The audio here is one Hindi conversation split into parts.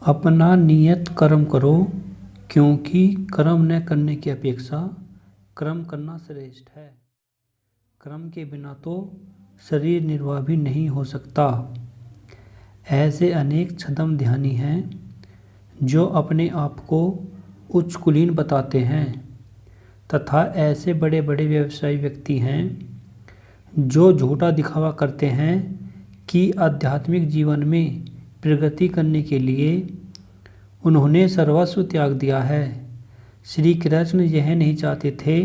अपना नियत कर्म करो, क्योंकि कर्म न करने की अपेक्षा कर्म करना श्रेष्ठ है। कर्म के बिना तो शरीर निर्वाह भी नहीं हो सकता। ऐसे अनेक छद्म ध्यानी हैं जो अपने आप को उच्च कुलीन बताते हैं, तथा ऐसे बड़े बड़े व्यवसायी व्यक्ति हैं जो झूठा दिखावा करते हैं कि आध्यात्मिक जीवन में प्रगति करने के लिए उन्होंने सर्वस्व त्याग दिया है। श्री कृष्ण यह नहीं चाहते थे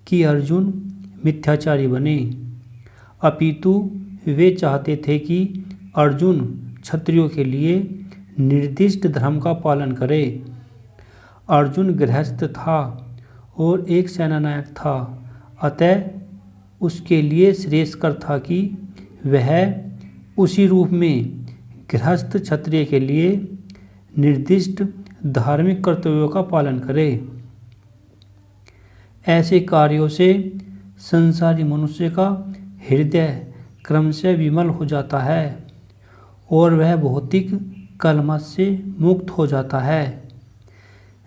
कि अर्जुन मिथ्याचारी बने, अपितु वे चाहते थे कि अर्जुन क्षत्रियों के लिए निर्दिष्ट धर्म का पालन करे। अर्जुन गृहस्थ था और एक सेनानायक था, अतः उसके लिए श्रेयस्कर था कि वह उसी रूप में गृहस्थ क्षत्रिय के लिए निर्दिष्ट धार्मिक कर्तव्यों का पालन करे। ऐसे कार्यों से संसारी मनुष्य का हृदय क्रमशः विमल हो जाता है और वह भौतिक कलमश से मुक्त हो जाता है।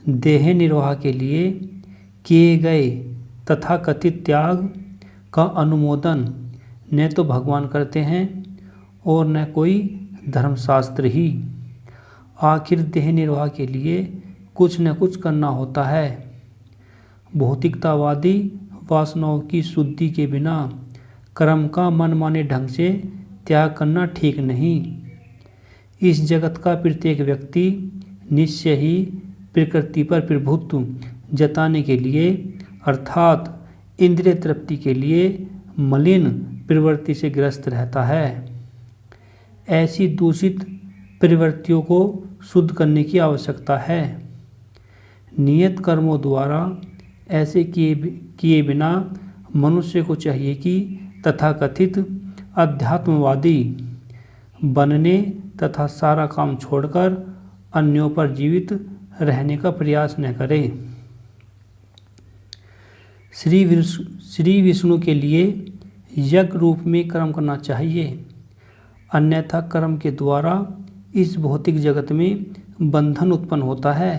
देह निर्वाह के लिए किए गए तथा कथित त्याग का अनुमोदन न तो भगवान करते हैं और न कोई धर्मशास्त्र ही। आखिर देह निर्वाह के लिए कुछ न कुछ करना होता है। भौतिकतावादी वासनाओं की शुद्धि के बिना कर्म का मनमाने ढंग से त्याग करना ठीक नहीं। इस जगत का प्रत्येक व्यक्ति निश्चय ही प्रकृति पर प्रभुत्व जताने के लिए अर्थात इंद्रिय तृप्ति के लिए मलिन प्रवृत्ति से ग्रस्त रहता है। ऐसी दूषित प्रवृत्तियों को शुद्ध करने की आवश्यकता है। नियत कर्मों द्वारा ऐसे किए बिना मनुष्य को चाहिए कि तथाकथित अध्यात्मवादी बनने तथा सारा काम छोड़कर अन्यों पर जीवित रहने का प्रयास न करे। श्री विष्णु के लिए यज्ञ रूप में कर्म करना चाहिए, अन्यथा कर्म के द्वारा इस भौतिक जगत में बंधन उत्पन्न होता है।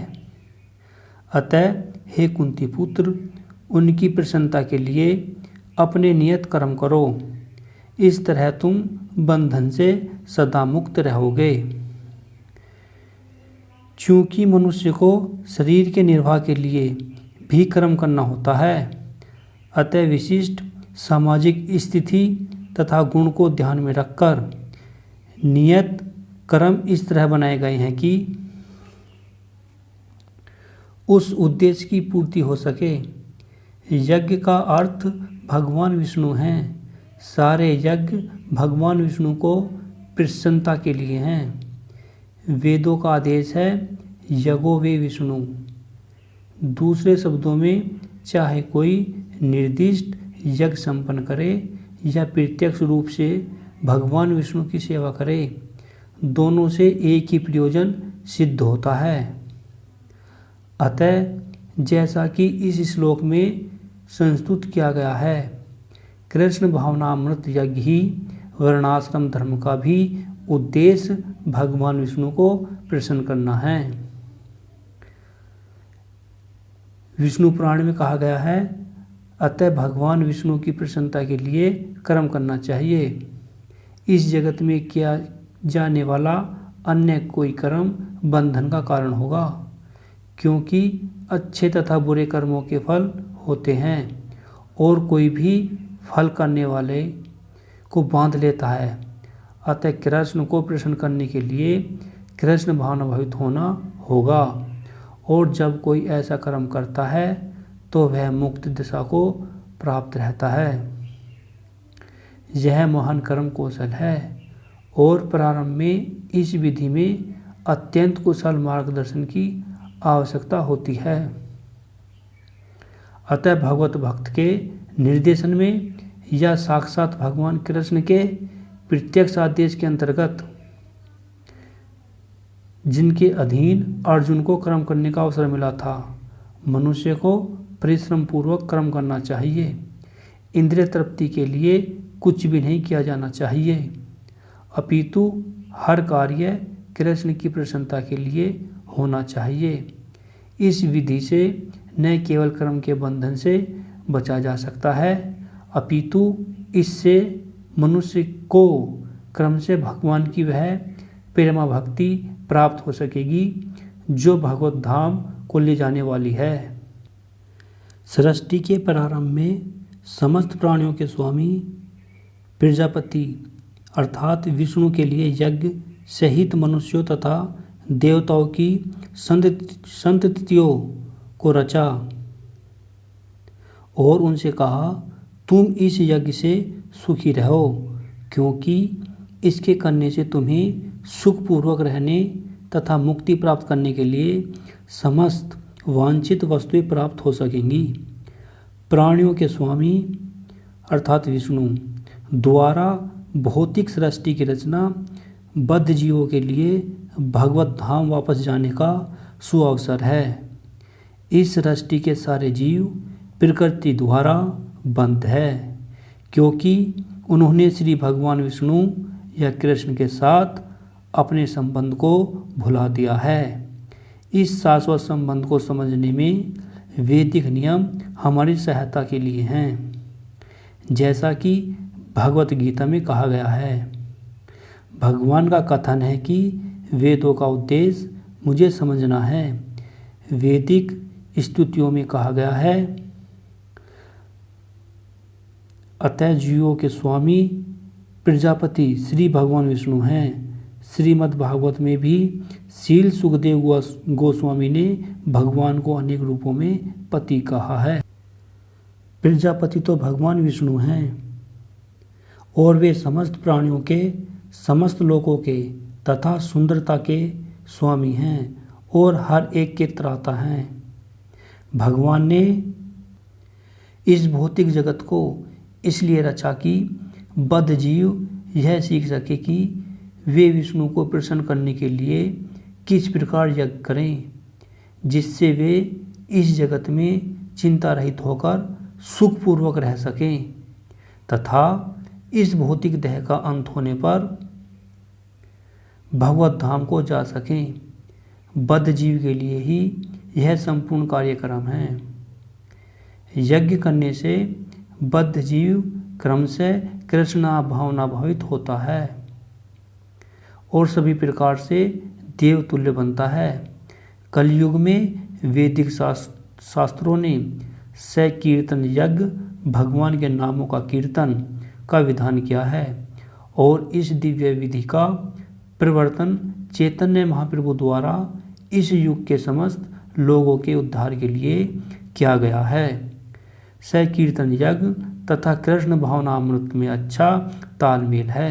अतः हे कुंती पुत्र, उनकी प्रसन्नता के लिए अपने नियत कर्म करो, इस तरह तुम बंधन से सदा मुक्त रहोगे। चूँकि मनुष्य को शरीर के निर्वाह के लिए भी कर्म करना होता है, अतः विशिष्ट सामाजिक स्थिति तथा गुण को ध्यान में रखकर नियत कर्म इस तरह बनाए गए हैं कि उस उद्देश्य की पूर्ति हो सके। यज्ञ का अर्थ भगवान विष्णु हैं। सारे यज्ञ भगवान विष्णु को प्रसन्नता के लिए हैं। वेदों का आदेश है यज्ञो वे विष्णु। दूसरे शब्दों में चाहे कोई निर्दिष्ट यज्ञ संपन्न करे या प्रत्यक्ष रूप से भगवान विष्णु की सेवा करे, दोनों से एक ही प्रयोजन सिद्ध होता है। अतः जैसा कि इस श्लोक में संस्तुत किया गया है, कृष्ण भावनामृत यज्ञ ही वर्णाश्रम धर्म का भी उद्देश्य भगवान विष्णु को प्रसन्न करना है। विष्णु पुराण में कहा गया है, अतः भगवान विष्णु की प्रसन्नता के लिए कर्म करना चाहिए। इस जगत में किया जाने वाला अन्य कोई कर्म बंधन का कारण होगा, क्योंकि अच्छे तथा बुरे कर्मों के फल होते हैं और कोई भी फल करने वाले को बांध लेता है। अतः कृष्ण को प्रसन्न करने के लिए कृष्ण भावनाभावित होना होगा, और जब कोई ऐसा कर्म करता है तो वह मुक्त दिशा को प्राप्त रहता है। यह महान कर्म कौशल है और प्रारंभ में इस विधि में अत्यंत कुशल मार्गदर्शन की आवश्यकता होती है। अतः भगवत भक्त के निर्देशन में या साक्षात भगवान कृष्ण के प्रत्यक्ष आदेश के अंतर्गत जिनके अधीन अर्जुन को कर्म करने का अवसर मिला था, मनुष्य को परिश्रम पूर्वक कर्म करना चाहिए। इंद्रिय तृप्ति के लिए कुछ भी नहीं किया जाना चाहिए, अपितु हर कार्य कृष्ण की प्रसन्नता के लिए होना चाहिए। इस विधि से न केवल कर्म के बंधन से बचा जा सकता है, अपितु इससे मनुष्य को क्रम से भगवान की वह प्रेमा भक्ति प्राप्त हो सकेगी जो भगवत धाम को ले जाने वाली है। सृष्टि के प्रारंभ में समस्त प्राणियों के स्वामी प्रजापति अर्थात विष्णु के लिए यज्ञ सहित मनुष्यों तथा देवताओं की संततियों को रचा और उनसे कहा, तुम इस यज्ञ से सुखी रहो, क्योंकि इसके करने से तुम्हें सुखपूर्वक रहने तथा मुक्ति प्राप्त करने के लिए समस्त वांछित वस्तुएं प्राप्त हो सकेंगी। प्राणियों के स्वामी अर्थात विष्णु द्वारा भौतिक सृष्टि की रचना बद्ध जीवों के लिए भगवत धाम वापस जाने का सुअवसर है। इस सृष्टि के सारे जीव प्रकृति द्वारा बंध है, क्योंकि उन्होंने श्री भगवान विष्णु या कृष्ण के साथ अपने संबंध को भुला दिया है। इस शाश्वत संबंध को समझने में वैदिक नियम हमारी सहायता के लिए हैं। जैसा कि भगवत गीता में कहा गया है, भगवान का कथन है कि वेदों का उद्देश्य मुझे समझना है। वैदिक स्तुतियों में कहा गया है, अतः जीवों के स्वामी प्रजापति श्री भगवान विष्णु हैं। श्रीमद् भागवत में भी शील सुखदेव गोस्वामी ने भगवान को अनेक रूपों में पति कहा है। प्रजापति तो भगवान विष्णु हैं और वे समस्त प्राणियों के, समस्त लोकों के तथा सुंदरता के स्वामी हैं और हर एक के त्राता हैं। भगवान ने इस भौतिक जगत को इसलिए रचा कि बद्ध जीव यह सीख सके कि वे विष्णु को प्रसन्न करने के लिए किस प्रकार यज्ञ करें, जिससे वे इस जगत में चिंता रहित होकर सुखपूर्वक रह सकें तथा इस भौतिक देह का अंत होने पर भगवत धाम को जा सकें। बद्ध जीव के लिए ही यह संपूर्ण कार्यक्रम है। यज्ञ करने से बद्ध जीव क्रम से कृष्णा भावना भावित होता है और सभी प्रकार से देवतुल्य बनता है। कलयुग में वैदिक शास्त्रों ने सकीर्तन यज्ञ भगवान के नामों का कीर्तन का विधान किया है और इस दिव्य विधि का प्रवर्तन चैतन्य महाप्रभु द्वारा इस युग के समस्त लोगों के उद्धार के लिए किया गया है। सकीर्तन यज्ञ तथा कृष्ण भावनामृत में अच्छा तालमेल है।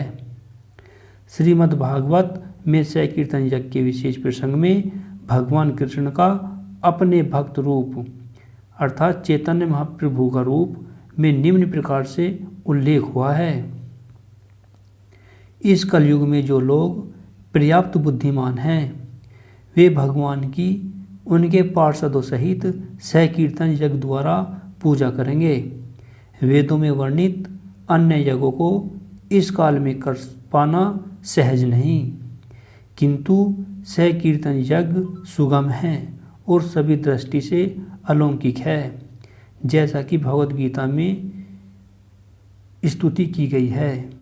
श्रीमद् भागवत में सकीर्तन यज्ञ के विशेष प्रसंग में भगवान कृष्ण का अपने भक्त रूप अर्थात चैतन्य महाप्रभु का रूप में निम्न प्रकार से उल्लेख हुआ है। इस कलयुग में जो लोग पर्याप्त बुद्धिमान हैं वे भगवान की उनके पार्षदों सहित सकीर्तन यज्ञ द्वारा पूजा करेंगे। वेदों में वर्णित अन्य यज्ञों को इस काल में कर पाना सहज नहीं, किंतु सकीर्तन यज्ञ सुगम है और सभी दृष्टि से अलौकिक है, जैसा कि भगवद गीता में स्तुति की गई है।